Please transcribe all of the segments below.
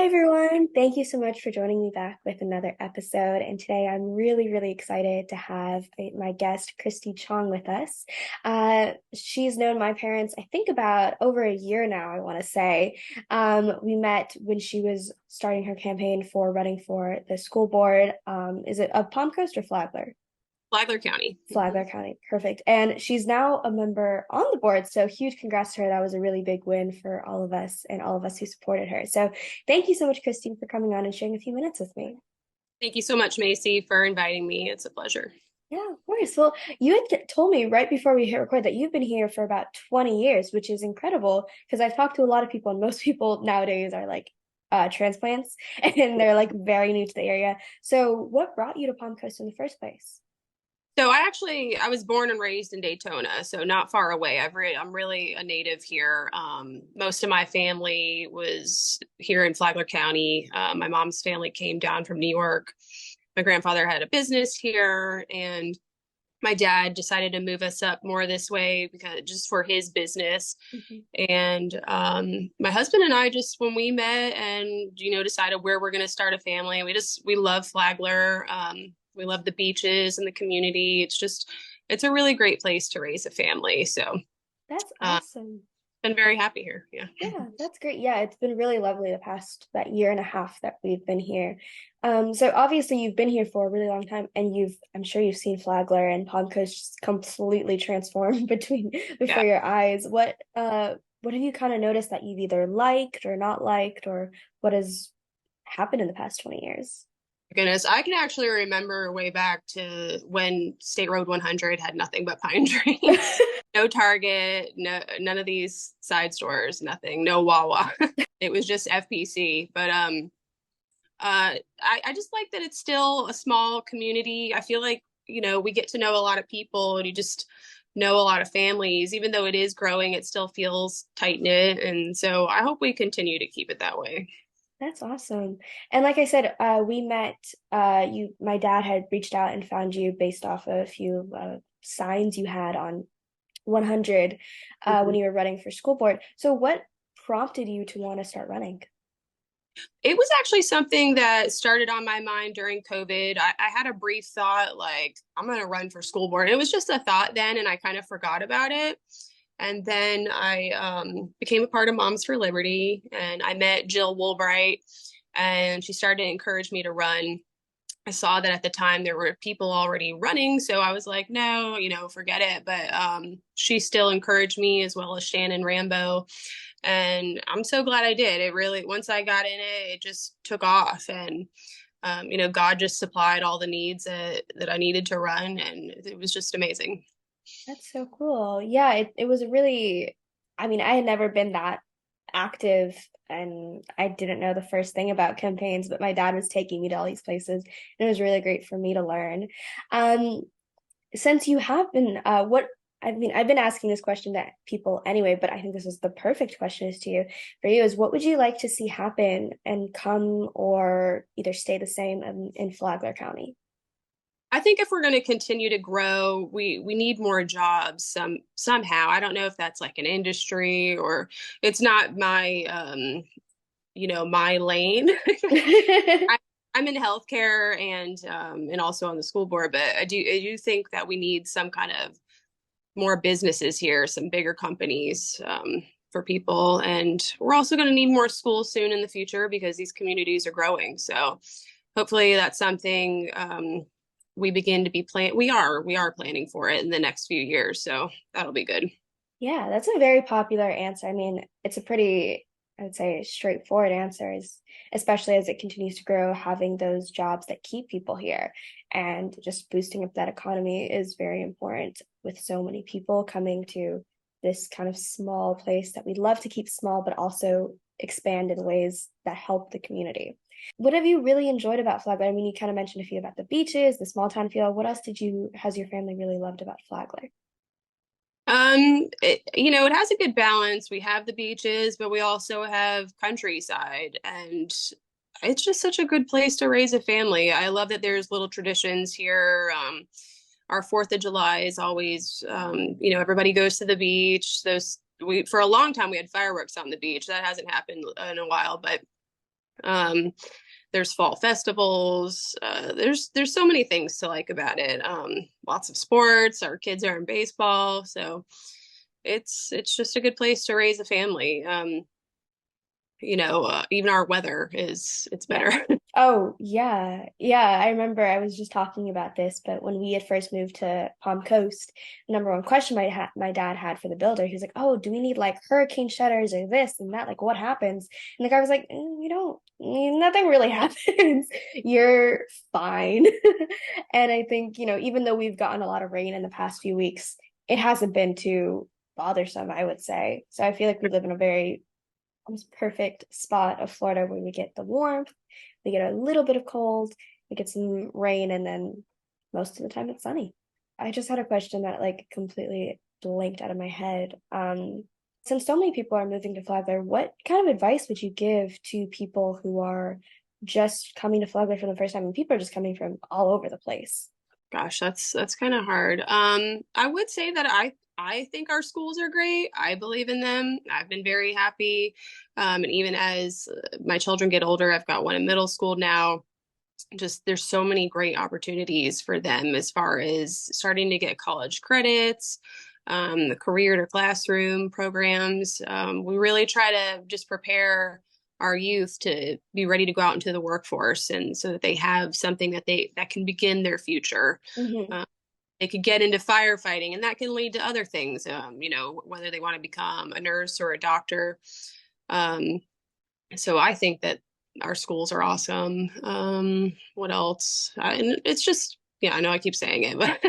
Hi, everyone. Thank you so much for joining me back with another episode. And today I'm really, really excited to have my guest, Christy Chong, with us. She's known my parents, I think, about over a year now, I want to say. We met when she was starting her campaign for running for the school board. Is it of Palm Coast or Flagler? Flagler County. Flagler County. Perfect. And she's now a member on the board. So huge congrats to her. That was a really big win for all of us and all of us who supported her. So thank you so much, Christine, for coming on and sharing a few minutes with me. Thank you so much, Macy, for inviting me. It's a pleasure. Yeah, of course. Well, you had told me right before we hit record that you've been here for about 20 years, which is incredible because I've talked to a lot of people, and most people nowadays are like transplants and they're like very new to the area. So what brought you to Palm Coast in the first place? So I was born and raised in Daytona, so not far away. I'm really a native here. Most of my family was here in Flagler County. My mom's family came down from New York. My grandfather had a business here, and my dad decided to move us up more this way because just for his business. Mhm. And my husband and I just when we met and decided where we're going to start a family, we love Flagler. We love the beaches and the community. It's a really great place to raise a family. So That's uh, awesome. been very happy here. Yeah. Yeah, that's great. Yeah, it's been really lovely the past that year and a half that we've been here. So obviously you've been here for a really long time and I'm sure you've seen Flagler and Palm Coast just completely transform before Yeah. your eyes. What have you kind of noticed that you've either liked or not liked, or what has happened in the past 20 years? Goodness, I can actually remember way back to when State Road 100 had nothing but pine trees. No Target, none of these side stores, nothing, no Wawa. It was just FPC. But I just like that it's still a small community. I feel like, we get to know a lot of people and you just know a lot of families. Even though it is growing, it still feels tight knit. And so I hope we continue to keep it that way. That's awesome. And like I said, we met, my dad had reached out and found you based off of a few signs you had on 100 when Mhm. you were running for school board. So what prompted you to want to start running? It was actually something that started on my mind during COVID. I had a brief thought, like, I'm going to run for school board. It was just a thought then, and I kind of forgot about it. And then I became a part of Moms for Liberty, and I met Jill Woolbright, and she started to encourage me to run. I saw that at the time there were people already running, so I was like, no, forget it. But she still encouraged me, as well as Shannon Rambo, and I'm so glad I did. It really, once I got in it, it just took off, and God just supplied all the needs that I needed to run, and it was just amazing. That's so cool. Yeah, it was really, I mean, I had never been that active and I didn't know the first thing about campaigns, but my dad was taking me to all these places and it was really great for me to learn. Um, since you have been, I mean, I've been asking this question to people anyway, but I think this is the perfect question is to you for you is what would you like to see happen and come or either stay the same in Flagler County? I think if we're going to continue to grow, we need more jobs somehow. I don't know if that's like an industry or it's not my lane. I, I'm in healthcare and also on the school board, but I do think that we need some kind of more businesses here, some bigger companies for people, and we're also going to need more schools soon in the future because these communities are growing. So hopefully that's something we begin to be we are planning for it in the next few years. So that'll be good. Yeah, that's a very popular answer. I mean, it's a pretty, I would say, straightforward answer, is especially as it continues to grow, having those jobs that keep people here and just boosting up that economy is very important with so many people coming to this kind of small place that we'd love to keep small, but also expand in ways that help the community. What have you really enjoyed about Flagler? I mean, you kind of mentioned a few about the beaches, the small town feel. What else has your family really loved about Flagler? It has a good balance. We have the beaches, but we also have countryside, and it's just such a good place to raise a family. I love that there's little traditions here. Our 4th of July is always, everybody goes to the beach. For a long time we had fireworks on the beach. That hasn't happened in a while, but Um, there's fall festivals. There's so many things to like about it. Lots of sports. Our kids are in baseball, so it's just a good place to raise a family. Even our weather is it's Yeah. better. Oh, yeah. Yeah, I remember I was just talking about this, but when we had first moved to Palm Coast, the number one question my dad had for the builder, he was like, "Oh, do we need like hurricane shutters or this and that? Like what happens?" And the guy was like, "We don't, nothing really happens. You're fine." And I think, even though we've gotten a lot of rain in the past few weeks, it hasn't been too bothersome, I would say. So I feel like we live in a very almost perfect spot of Florida where we get the warmth, we get a little bit of cold, we get some rain, and then most of the time it's sunny. I just had a question that like completely blanked out of my head. Since so many people are moving to Flagler, what kind of advice would you give to people who are just coming to Flagler for the first time and people are just coming from all over the place? Gosh, that's kind of hard. I would say that I think our schools are great. I believe in them. I've been very happy. And even as my children get older, I've got one in middle school now. Just there's so many great opportunities for them as far as starting to get college credits, the career to classroom programs. We really try to just prepare our youth to be ready to go out into the workforce, and so that they have something that can begin their future. Mm-hmm. Um, they could get into firefighting, and that can lead to other things. Whether they want to become a nurse or a doctor. Um, so I think that our schools are awesome. What else? And it's just, yeah, I know I keep saying it, but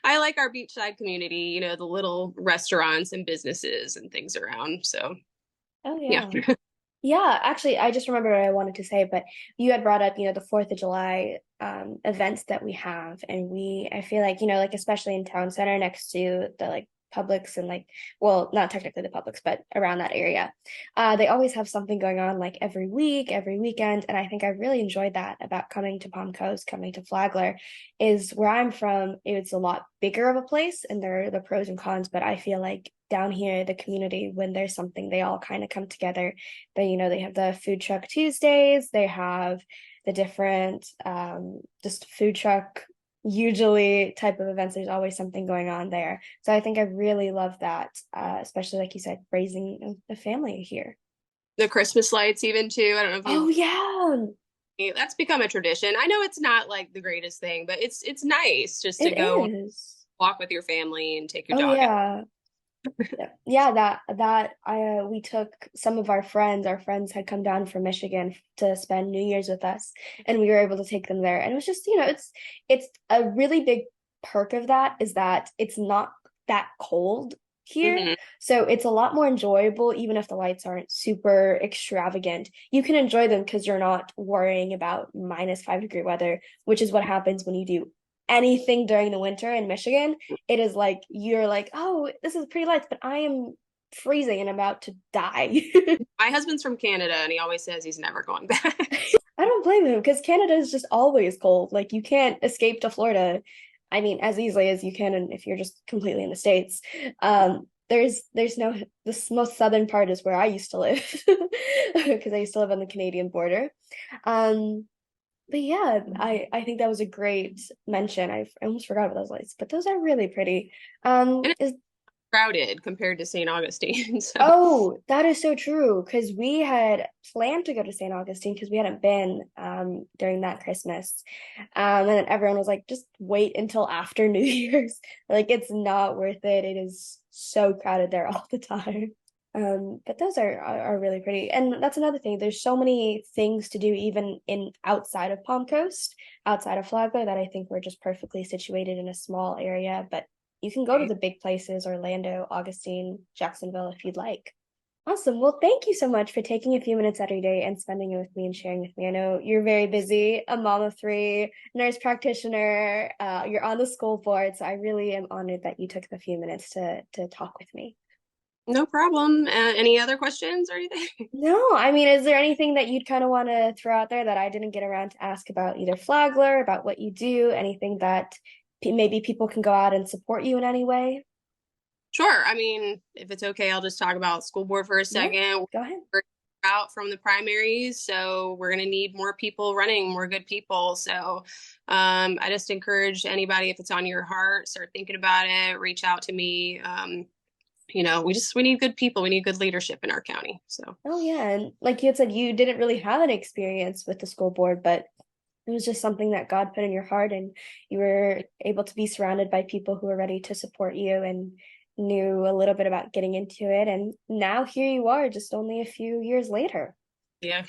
I like our beachside community, the little restaurants and businesses and things around. So, Oh yeah. yeah. Yeah, actually, I just remembered what I wanted to say, but you had brought up, the 4th of July events that we have. And I feel like, like especially in town center next to the like Publix and like, well, not technically the Publix, but around that area, they always have something going on like every week, every weekend. And I think I really enjoyed that about coming to Palm Coast, coming to Flagler, is where I'm from, it's a lot bigger of a place and there are the pros and cons, but I feel like down here, the community, when there's something, they all kind of come together. They have the food truck Tuesdays, they have the different just food truck usually type of events. There's always something going on there. So I think I really love that, especially like you said, raising a family here. The Christmas lights, even too. I don't know if Oh you've, yeah, that's become a tradition. I know it's not like the greatest thing, but it's nice just to it go is. walk with your family and take your Oh dog out. yeah. Yeah, that I we took some of our friends had come down from Michigan to spend New Year's with us, and we were able to take them there. And it was just, it's a really big perk of that is that it's not that cold here. Hmm. So it's a lot more enjoyable, even if the lights aren't super extravagant. You can enjoy them because you're not worrying about -5-degree weather, which is what happens when you do anything during the winter in Michigan. It is like you're like, oh, this is pretty lights, but I am freezing and about to die. My husband's from Canada, and he always says he's never going back. I don't blame him because Canada is just always cold. Like you can't escape to Florida. I mean, as easily as you can, and if you're just completely in the States. There's no this most southern part is where I used to live because I used to live on the Canadian border. Um, but yeah, I think that was a great mention. I almost forgot about those lights, but those are really pretty. And Is crowded compared to St. Augustine. So, Oh, that is so true. Because we had planned to go to St. Augustine because we hadn't been during that Christmas. And then everyone was like, just wait until after New Year's. Like it's not worth it. It is so crowded there all the time. But those are really pretty. And that's another thing. There's so many things to do even in outside of Palm Coast, outside of Flagler, that I think we're just perfectly situated in a small area. But you can go to the big places, Orlando, Augustine, Jacksonville, if you'd like. Awesome. Well, thank you so much for taking a few minutes out of your day and spending it with me and sharing with me. I know you're very busy, a mom of three, nurse practitioner, you're on the school board, so I really am honored that you took the few minutes to talk with me. no problem. Any other questions or anything? No, I mean, is there anything that you'd kind of want to throw out there that I didn't get around to ask about either Flagler, about what you do, anything that maybe people can go out and support you in any way? Sure. I mean, if it's okay, I'll just talk about school board for a Yeah, second. go ahead. We're out from the primaries. So we're going to need more people running, more good people. So I just encourage anybody, if it's on your heart, start thinking about it, reach out to me. We need good people. We need good leadership in our county. So Oh yeah, and like you had said, you didn't really have an experience with the school board, but it was just something that God put in your heart, and you were able to be surrounded by people who were ready to support you and knew a little bit about getting into it. And now here you are, just only a few years later. yeah.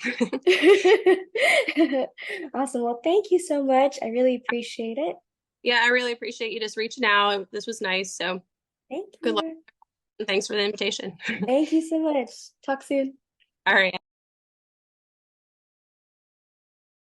Awesome. Well, thank you so much. I really appreciate it. Yeah, I really appreciate you just reaching out. This was nice. So Thank good luck you. and thanks for the invitation. Thank you so much. Talk soon. All right.